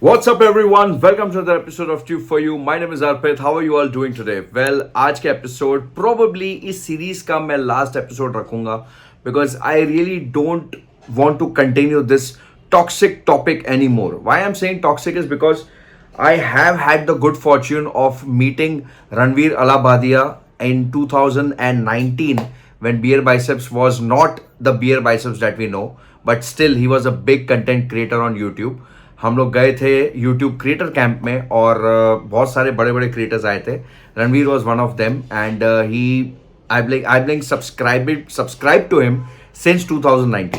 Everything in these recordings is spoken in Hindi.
What's up everyone? Welcome to another episode of Tube for You. My name is Arpit. How are you all doing today? Well, आज के एपिसोड probably इस सीरीज का मैं लास्ट एपिसोड रखूंगा because I really don't want to continue this toxic topic anymore. Why I'm saying toxic is because I have had the good fortune of meeting Ranveer Alabadia in 2019 when Beer Biceps was not the Beer Biceps that we know, but still he was a big content creator on YouTube. हम लोग गए थे यूट्यूब क्रिएटर कैंप में और बहुत सारे बड़े बड़े क्रिएटर्स आए थे. Ranveer was one of them and he I subscribe to him since 2019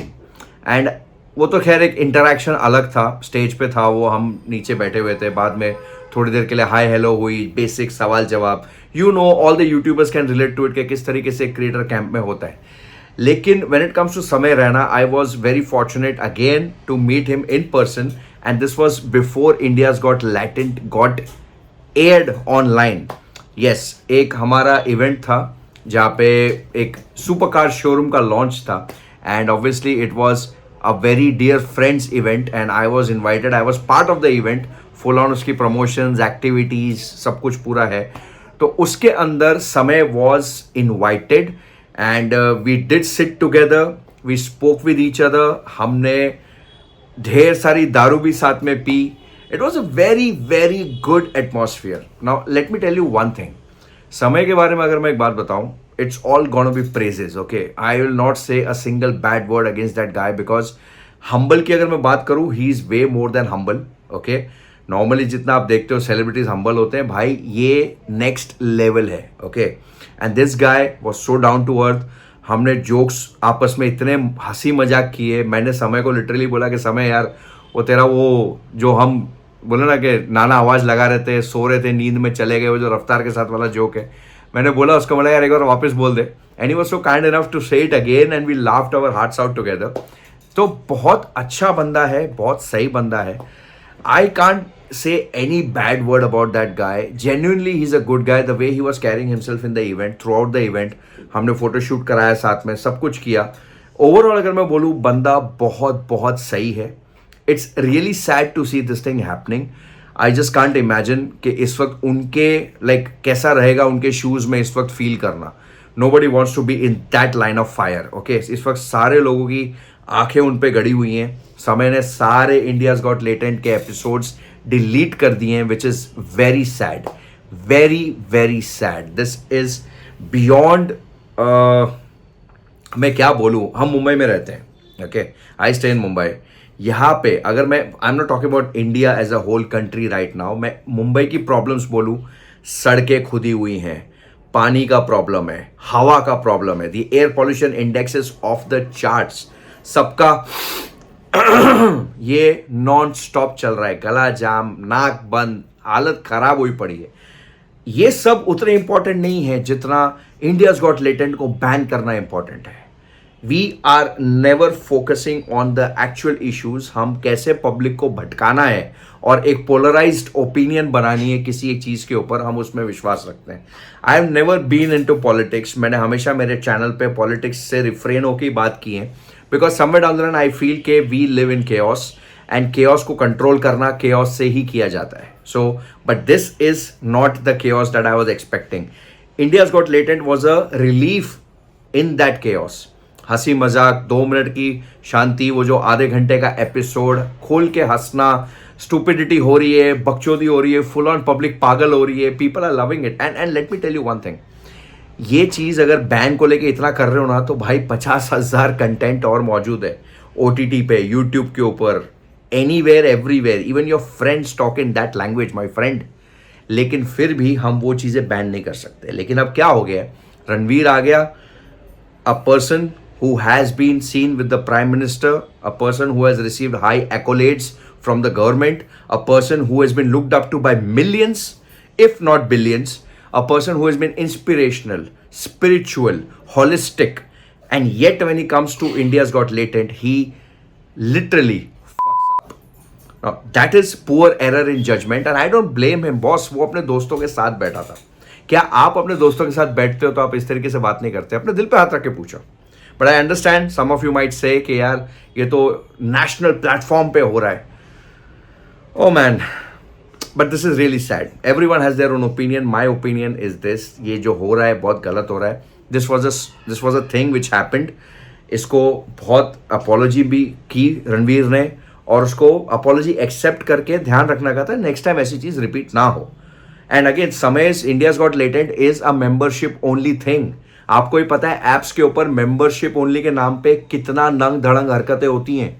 and वो तो खैर एक इंटरेक्शन अलग था. स्टेज पे था वो, हम नीचे बैठे हुए थे. बाद में थोड़ी देर के लिए हाय हेलो हुई, बेसिक सवाल जवाब. You know all the YouTubers can relate to it कि किस तरीके से क्रिएटर कैंप में होता है. लेकिन when it comes to Samay Raina, I was very fortunate again to meet him in person. And this was before India's got aired online. Yes, एक हमारा इवेंट था जहाँ पे एक सुपर कार शोरूम का लॉन्च था and obviously it was a very dear friends event and I was invited. I was part of the event. Full on उसकी promotions, activities सब कुछ पूरा है. तो उसके अंदर समय was invited and we did sit together. We spoke with each other. हमने ढेर सारी दारू भी साथ में पी. It was a very very good atmosphere. Now let me tell you one thing. समय के बारे में अगर मैं एक बात बताऊं, it's all gonna be praises. Okay, I will not say a single bad word against that guy because humble की अगर मैं बात करूं, he is way more than humble. Okay, normally जितना आप देखते हो सेलिब्रिटीज हम्बल होते हैं, भाई ये नेक्स्ट लेवल है. Okay, and this guy was so down to earth. हमने जोक्स आपस में इतने हंसी मजाक किए. मैंने समय को लिटरली बोला कि समय यार, वो तेरा वो जो हम बोले ना कि नाना आवाज़ लगा रहे थे, सो रहे थे, नींद में चले गए, वो जो रफ्तार के साथ वाला जोक है, मैंने बोला उसको, बोला यार एक बार वापस बोल दे. And he was so kind enough to say it again and we laughed our hearts out together. तो बहुत अच्छा बंदा है, बहुत सही बंदा है. I can't say any bad word about that guy. Genuinely, he's a good guy. The way he was carrying himself in the event, throughout the event, हमने फोटो शूट कराया साथ में, सब कुछ किया. ओवरऑल अगर मैं बोलूँ, बंदा बहुत बहुत सही है. It's really sad to see this thing happening. I just can't imagine कि इस वक्त उनके कैसा रहेगा उनके शूज़ में इस वक्त फील करना. Nobody wants to be in that line of fire. Okay, इस वक्त सारे लोगों की आंखें उन पे गड़ी हुई हैं. समय ने सारे इंडियाज गॉट लेटेंट के एपिसोड्स डिलीट कर दिए हैं, which is very sad, very very sad. This is beyond, मैं क्या बोलूँ. हम मुंबई में रहते हैं. Okay, I stay in Mumbai. यहाँ पे अगर मैं, I am not talking about India as a whole country right now, मैं मुंबई की प्रॉब्लम्स बोलूँ, सड़कें खुदी हुई हैं, पानी का प्रॉब्लम है, हवा का प्रॉब्लम है, the air pollution index is of the charts. सबका ये नॉन स्टॉप चल रहा है, गला जाम, नाक बंद, हालत खराब हुई पड़ी है. ये सब उतने इंपॉर्टेंट नहीं है जितना इंडियाज गॉट लेटेंट को बैन करना इंपॉर्टेंट है. We are never focusing on the actual issues. हम कैसे पब्लिक को भटकाना है और एक पोलराइज्ड ओपिनियन बनानी है किसी एक चीज़ के ऊपर, हम उसमें विश्वास रखते हैं. I have never been into politics. मैंने हमेशा मेरे चैनल पे पॉलिटिक्स से रिफ्रेन होकर बात की है because somewhere down the line I feel के we live in chaos and chaos को कंट्रोल करना केओस से ही किया जाता है. So but this is not the chaos that I was expecting. India's got latent was a relief in that chaos. हंसी मजाक, 2 मिनट की शांति, वो जो आधे घंटे का एपिसोड, खोल के हंसना, स्टूपिडिटी हो रही है, बकचोदी हो रही है, फुल ऑन पब्लिक पागल हो रही है, people are loving it. And let me tell you one thing, ये चीज़ अगर बैन को लेके इतना कर रहे हो ना, तो भाई 50,000 कंटेंट और मौजूद है OTT पे, यूट्यूब के ऊपर, anywhere everywhere. Even your friends talk in that language my friend. लेकिन फिर भी हम वो चीज़ें बैन नहीं कर सकते. लेकिन अब क्या हो गया, रणवीर आ गया, a person who has been seen with the Prime Minister, a person who has received high accolades from the government, a person who has been looked up to by millions, if not billions, a person who has been inspirational, spiritual, holistic, and yet when he comes to India's Got Latent, he literally fucks up. Now, that is poor error in judgment and I don't blame him. Boss, वो अपने दोस्तों के साथ बैठा था. क्या आप अपने दोस्तों के साथ बैठते हो तो आप इस तरीके से बात नहीं करते? अपने दिल पे हाथ रख के पूछो. But I understand some of you might say कि यार ये तो नेशनल प्लेटफॉर्म पे हो रहा है. Oh man, but this is really sad. Everyone has their own opinion. My opinion is this: ये जो हो रहा है बहुत गलत हो रहा है. This was a thing which happened. इसको बहुत अपॉलोजी भी की रणवीर ने, और उसको अपॉलोजी एक्सेप्ट करके ध्यान रखना का था नेक्स्ट टाइम ऐसी चीज रिपीट ना हो. And again, Samay's India's got latent is a membership only thing. आपको ही पता है ऐप्स के ऊपर मेंबरशिप ओनली के नाम पे कितना नंग धड़ंग हरकतें होती हैं.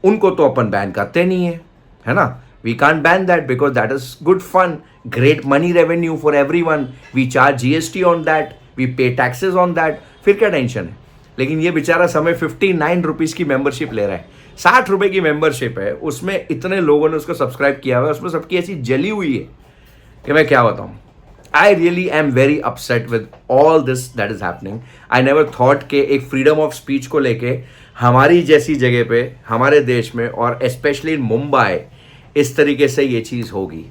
उनको तो अपन बैन करते नहीं है ना. We can't ban that because that is good fun, great money revenue for everyone. We charge GST on that, we pay taxes on that. फिर क्या टेंशन है. लेकिन ये बेचारा समय 59 रुपीज़ की मेंबरशिप ले रहा है. 60 रुपए की मेंबरशिप है, उसमें इतने लोगों ने उसको सब्सक्राइब किया हुआ है, उसमें सबकी ऐसी जली हुई है कि मैं क्या बताऊँ. I really am very upset with all this that is happening. I never thought के एक फ्रीडम ऑफ स्पीच को लेके हमारी जैसी जगह पे, हमारे देश में, और स्पेशली इन मुंबई, इस तरीके से ये चीज़ होगी.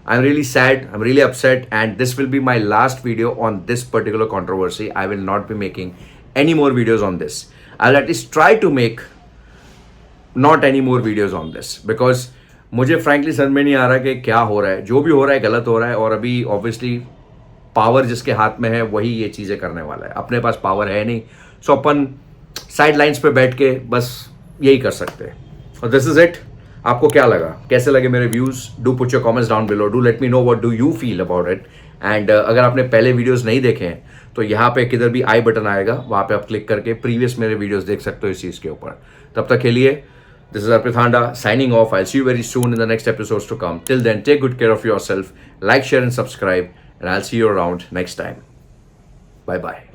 I am really sad, I am really upset, and this will be my last video on this particular controversy. I will not be making any more videos on this. I will at least try to make not any more videos on this, because मुझे फ्रैंकली समझ में नहीं आ रहा कि क्या हो रहा है. जो भी हो रहा है गलत हो रहा है, और अभी ऑब्वियसली पावर जिसके हाथ में है वही ये चीज़ें करने वाला है. अपने पास पावर है नहीं, सो अपन साइड लाइन्स पे बैठ के बस यही कर सकते हैं. और दिस इज इट. आपको क्या लगा, कैसे लगे मेरे views? Do put your comments down below. Do let me know what do you feel about it. And अगर आपने पहले वीडियोस नहीं देखे हैं तो यहाँ पे किधर भी आई बटन आएगा, वहाँ पे आप क्लिक करके प्रीवियस मेरे वीडियोस देख सकते हो इस चीज़ के ऊपर. तब तक के लिए this is Arpit Handa signing off. I'll see you very soon in the next episodes to come. Till then, take good care of yourself. Like, share and subscribe, and I'll see you around next time. Bye bye.